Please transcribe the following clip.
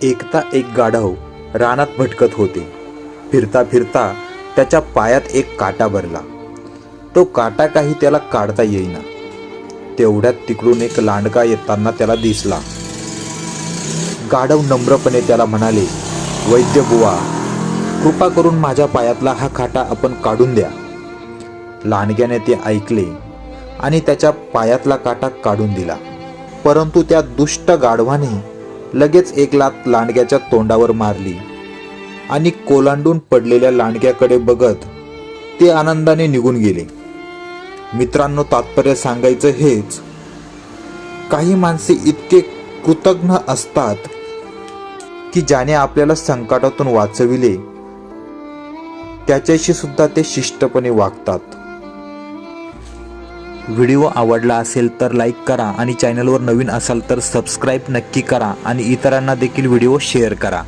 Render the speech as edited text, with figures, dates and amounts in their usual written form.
एकदा एक गाढव रानात भटकत होते. फिरता फिरता त्याच्या पायात एक काटा भरला. तो काटा काही त्याला काढता येईना. तेवढ्यात तिकडून एक लांडगा येताना त्याला दिसला. गाढव नम्रपणे त्याला म्हणाले, वैद्य बुवा, कृपा करून माझ्या पायातला हा काटा आपण काढून द्या. लांडग्याने ते ऐकले आणि त्याच्या पायातला काटा काढून दिला. परंतु त्या दुष्ट गाढवाने लगेच एक लाथ लांडग्याच्या तोंडावर मारली आणि कोलांडून पडलेल्या लांडग्याकडे बघत ते आनंदाने निघून गेले. मित्रांनो, तात्पर्य सांगायचं हेच, काही माणसे इतके कृतज्ञ असतात की ज्याने आपल्याला संकटातून वाचविले त्याच्याशी सुद्धा ते शिष्टपणे वागतात. व्हिडिओ आवडला असेल तर लाईक करा आणि चॅनलवर नवीन असाल तर सबस्क्राईब नक्की करा आणि इतरांना देखील व्हिडिओ शेअर करा.